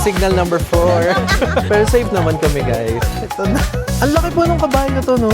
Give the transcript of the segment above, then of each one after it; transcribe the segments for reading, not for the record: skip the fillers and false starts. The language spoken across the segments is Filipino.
signal number 4. Pero safe naman kami, guys. Ito na. Ang laki po ng kabayo na to, no?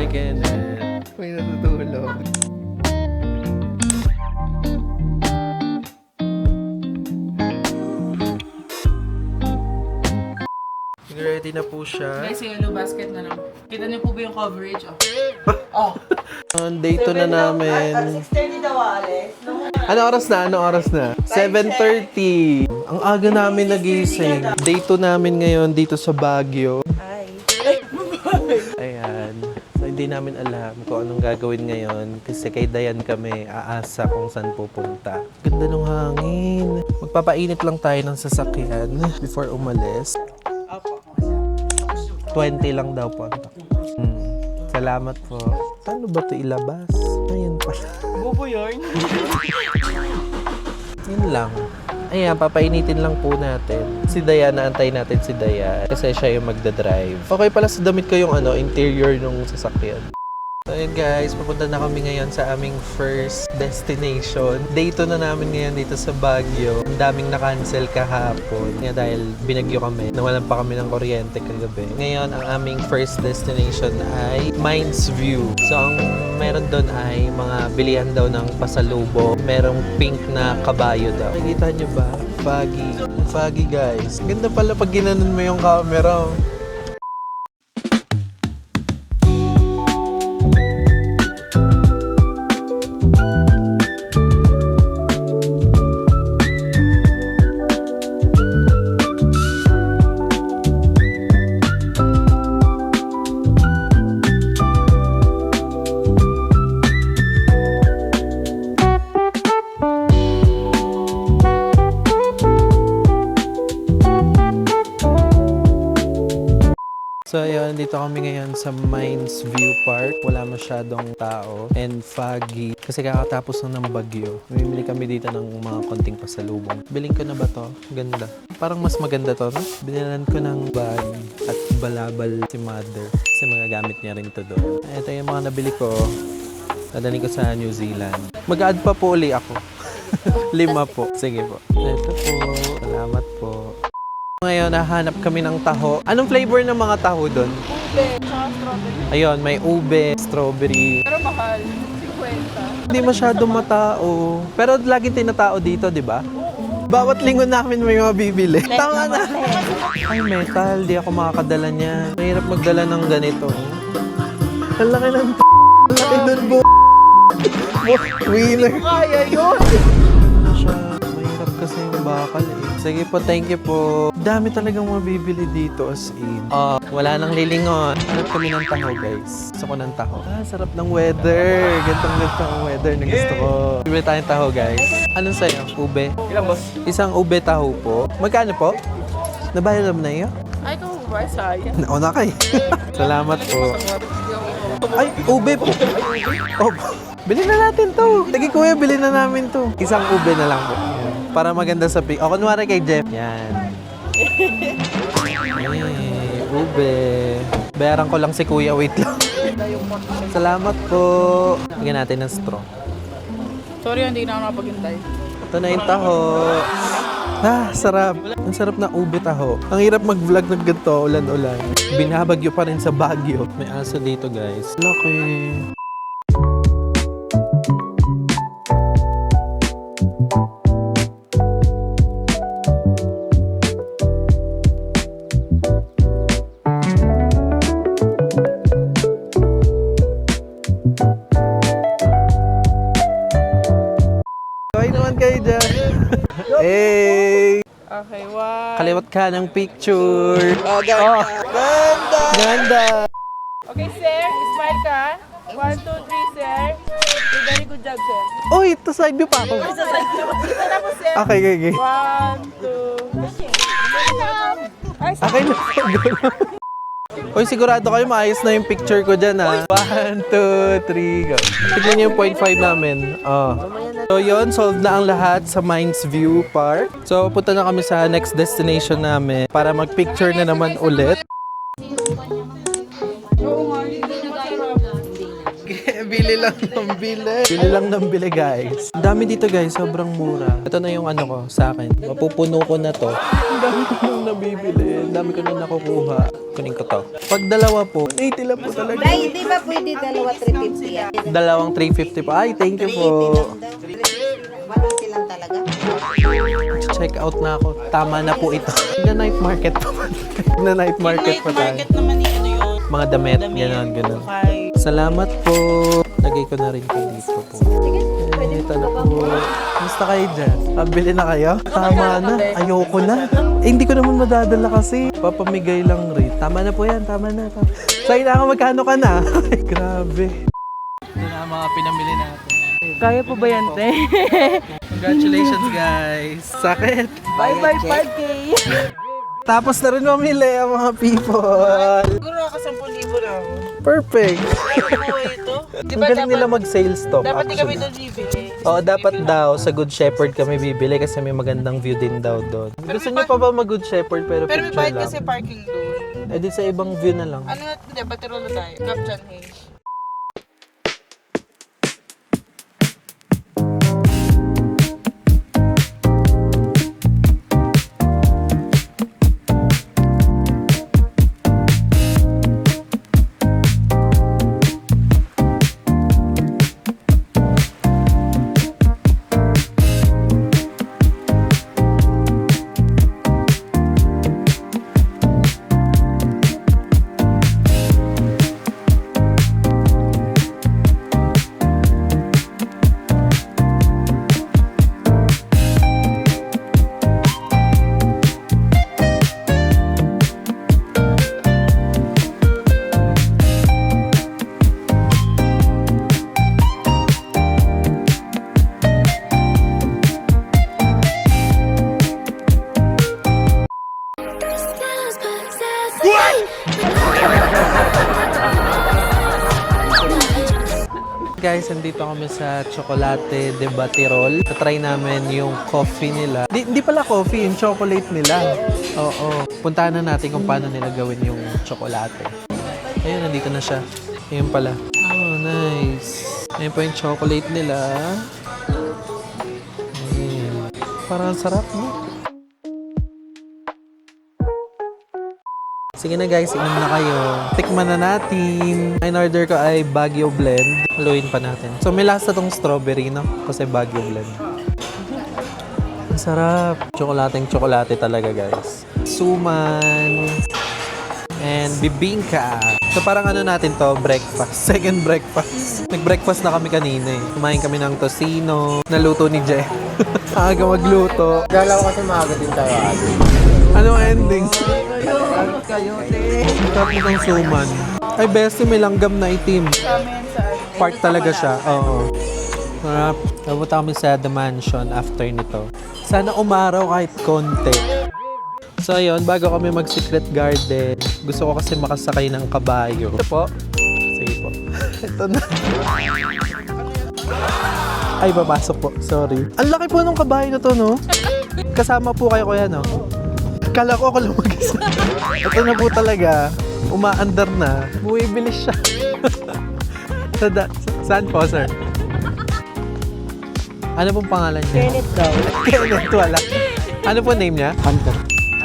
Again, may natutulog. Ready na po siya. Guys, yung yellow basket na lang. Kita niyo po ba yung coverage? Oh. Date na namin. 6:30 daw alis. Ano oras na? Ano oras na? 7:30. Ang aga namin nagising. Day 2 namin ngayon dito sa Baguio. Ay. Ayan. So, hindi namin alam kung anong gagawin ngayon kasi kay Dayan kami aasa kung saan pupunta. Ganda ng hangin. Magpapainit lang tayo ng sasakyan before umalis. 20 lang daw po. Salamat po. Paano ba ito ilabas? Ayan pa. Bobo yun. Yun lang. Ayan, papainitin lang po natin. Si Dayan, naantay natin si Dayan. Kasi siya yung magdadrive. Okay pala sa damit ko yung interior nung sasakyan. So yun guys, papunta na kami ngayon sa aming first destination. Day 2 na namin ngayon dito sa Baguio. Ang daming na-cancel kahapon. Kaya dahil binagyo kami, nawalan pa kami ng kuryente kagabi. Ngayon, ang aming first destination ay Mines View. So ang meron doon ay mga bilihan daw ng pasalubo. Merong pink na kabayo daw. Nakikita nyo ba? Foggy. Foggy guys. Ganda pala pag ginanon mo yung camera. So ayun, dito kami ngayon sa Mines View Park. Wala masyadong tao and foggy kasi kakatapos lang ng bagyo. Mamimili kami dito ng mga konting pasalubong. Biling ko na ba to? Ganda. Parang mas maganda to, no? Binilan ko ng bag at balabal si mother kasi magagamit niya rin to doon. Ito yung mga nabili ko. Dadalhin ko sa New Zealand. Mag-add pa po uli ako. 5 po. Sige po. Ito po. Salamat po. Ngayon, nahanap kami ng taho. Anong flavor ng mga taho doon? Ube, tsaka strawberry. Ayun, may ube, strawberry. Pero mahal. 50. Hindi masyado matao. Pero lagi tinatao dito, di ba? Bawat linggo namin may mga bibili. Tama na. Ay, metal. Di ako makakadala niya. Mahirap magdala ng ganito. Ang laki ng Ang laki doon, Winner. Kaya yun! Ano siya? Mahirap kasi yung bakal eh. Sige po, thank you po. Dami talagang mabibili dito as in. Wala nang lilingon. Hanap kami ng taho, guys. Gusto ko ng taho. Sarap ng weather. Gantong-gantong ang weather na gusto ko. Bibili tayong taho, guys. Anong sa'yo? Ube? Ilang boss? Isang ube taho po. Magkano po? Nabayad naman na iyo? Ay, ito ba? Sayang. Nauna kay. Salamat po. Ay, ube po. Opo. Bili na natin to. Sige kuya, bili na namin to. Isang ube na lang po. Para maganda sa pic. O, kunwari kay Jeff. Yan. Ay, ube. Bayaran ko lang si kuya. Wait lang. Salamat po. Bigyan natin ng straw. Sorry, hindi na ako nakapaghintay. Ito na yung taho. Sarap. Ang sarap na ube taho. Ang hirap mag-vlog ng ganito, ulan-ulan. Binabagyo pa rin sa Baguio. May aso dito, guys. Laki. Kaway naman kayo dyan. Hey! Okay, wow. Kaliwat ka ng picture. Oh, ganda. Ganda. Ganda. Okay, sir. Smile ka. 1, 2, 3, sir. Very good job, sir. Uy, ito side view pa ako. Dito na po, sir. Okay, okay, okay. 1, 2. Ay, Okay na. Uy, sigurado kayo maayos na yung picture ko dyan, ha? 1, 2, 3, go. Tignan niyo yung 0.5 namin. Oh. So, yun, solved na ang lahat sa Mines View Park. So, punta na kami sa next destination namin para mag-picture na naman ulit. Bili lang ng bili. Bili lang ng bili, guys. Ang dami dito, guys. Sobrang mura. Ito na yung ano ko sa akin. Mapupuno ko na to. Ang dami ko nang nabibili. Ang dami ko na nakukuha. Kunin ko to. Pag dalawa po, 80 lang po talaga. Ay, di ba pwede dalawa 350 yan? Dalawang 350 pa. Ay, thank you po. 180 lang talaga. Check out na ako. Tama na po ito. Na night market pa. Na night market pa tayo. naman ni ano yun. Mga damit, gano'n, gano'n. Salamat po. Lagay ko na rin po dito po. Ito na po. Kamusta kayo dyan? Pabili na kayo? Tama na. Ayoko na. Hindi ko naman madadala kasi. Papamigay lang rin. Tama na po yan. Tama na. Sa'yo na ako, magkano ka na? Ay, grabe. Ito na ang mga pinamili natin. Kaya po ba yan, te? Congratulations, guys. Sakit. Bye-bye, 5K. Tapos na rin mamili ang mga people. Siguro ako 10,000 na ako. Perfect. Ano ito? Di Ang ba galing nila mag-sales stop. dapat di kami actually. doon bibili? Oo, dapat daw sa Good Shepherd kami bibili kasi may magandang view din daw doon. Gusto niyo pa ba mag-Good Shepherd pero Pero may picture bayad lang? kasi parking doon. Eh di sa ibang view na lang. Ano nga, hindi, Baterolo tayo. Captain Hay. Guys, nandito kami sa Chocolate de Batirol. Try namin yung coffee nila. Hindi pala coffee, yung chocolate nila. Oo. Puntahan na natin kung paano nila gawin yung chocolate. Ayun, nandito na siya. Ayun pala. Oh, nice. Ayun po yung chocolate nila. Ayun. Parang sarap, no? Sige na guys, inom na kayo. Tikman na natin. In order ko ay Baguio Blend. Haluin pa natin. So may lasa tong strawberry, no? Kasi Baguio Blend. Ang sarap. Tsokolate talaga guys. Suman. And bibingka. So parang ano natin to, breakfast. Second breakfast. Nag-breakfast na kami kanina eh. Kumain kami ng tocino. Naluto ni Jen. Aga magluto. Gala ko kasi maaga din tayo. Anong ending? Tapos ng suman. Ay, bestie, may langgam na itim. Park talaga siya. Oo. Sarap. Napunta kami sa The Mansion after nito. Sana umaraw kahit konti. So, ayun, bago kami mag-secret garden, gusto ko kasi makasakay ng kabayo. Ito po. Sige po. Ito na. Ay, papasok po. Sorry. Ang laki po ng kabayo na to, no? Kasama po kayo kuya, no? Kala ko ako lang mag-isa. Ito na po talaga. Umaandar na. Bumibilis siya. Saan po, sir? Ano pong pangalan niya? Kenneth daw. Kenneth, wala. Ano po name niya? Hunter.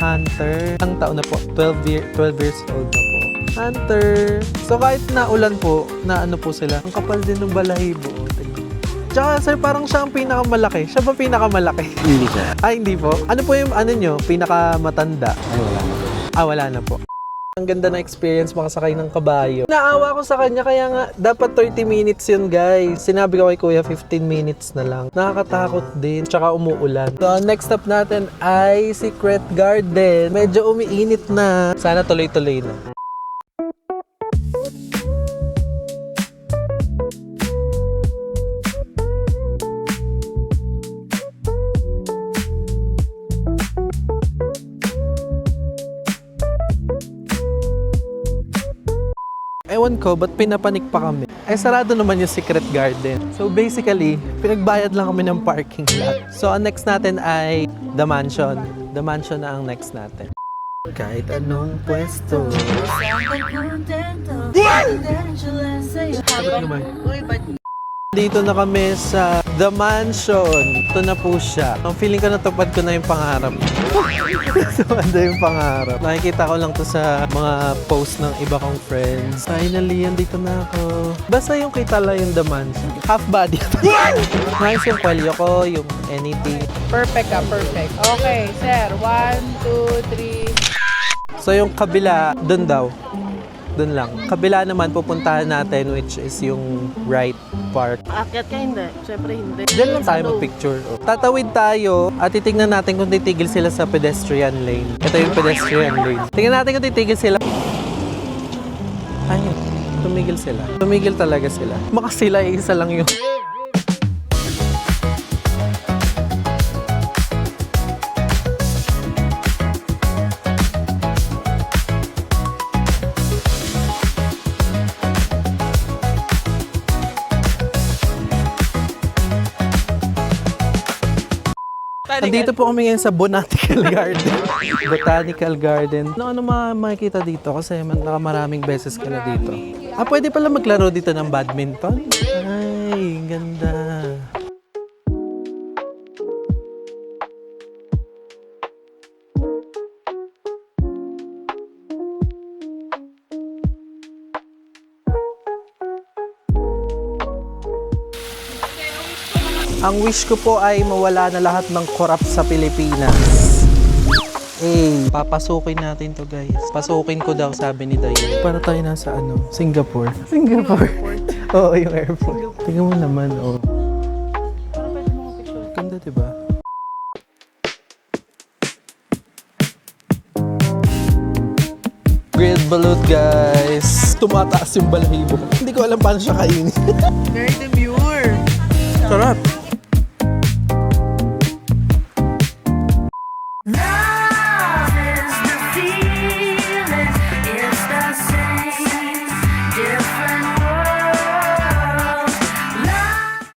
Hunter. Ang taon na po? 12 years old na po. Hunter. So kahit naulan po, na ano po sila, ang kapal din ng balahibo. Tsaka sir, parang siya ang pinakamalaki. Siya ba pinakamalaki? Hindi siya. Ay, hindi po. Ano po yung ano nyo? Pinakamatanda? Ay, wala na. Wala na po. Ang ganda na experience makasakay ng kabayo. Naawa ko sa kanya kaya nga dapat 30 minutes yun guys. Sinabi ko kay kuya 15 minutes na lang. Nakakatakot din. Tsaka umuulan. So next stop natin ay Secret Garden. Medyo umiinit na. Sana tuloy-tuloy na. Ewan ko, ba't pinapanik pa kami? Eh, sarado naman yung secret garden. So basically, pinagbayad lang kami ng parking lot. So ang next natin ay The Mansion. The Mansion na ang next natin. Kahit anong pwesto. Dito na kami sa The Mansion. Ito na po siya. Ang feeling ko natupad ko na yung pangarap. Ito yung pangarap. Nakikita ko lang to sa mga post ng iba kong friends. Finally, andito na ako. Basta yung kita lang yung The Mansion. Half body. Nice yung kwelyo ko, yung anything. Perfect ka, perfect. Okay, sir. 1, 2, 3. So yung kabila, dun daw. Dun lang. Kabila naman pupuntahan natin which is yung right park. Aakyat ka, hindi. Siyempre, hindi. Diyan lang tayo mag-picture. Tatawid tayo at titignan natin kung titigil sila sa pedestrian lane. Ito yung pedestrian lane. Tingnan natin kung titigil sila. Ay, tumigil sila. Tumigil talaga sila. Makasila, isa lang yun. Nandito po kami ngayon sa Botanical Garden. Botanical Garden. Ano makikita dito? Kasi nakamaraming beses ka na dito. Pwede pala maglaro dito ng badminton? Ay, ganda. Ang wish ko po ay mawala na lahat ng korap sa Pilipinas. Papasukin natin to guys. Pasukin ko daw, sabi ni Dayan. Para tayo nasa Singapore. Singapore? Oo, yung airport. Tingnan mo naman, oh. Ganda, diba? Grilled balut, guys. Tumataas yung balahibo. Hindi ko alam paano siya kainin. Very demure. Sarap.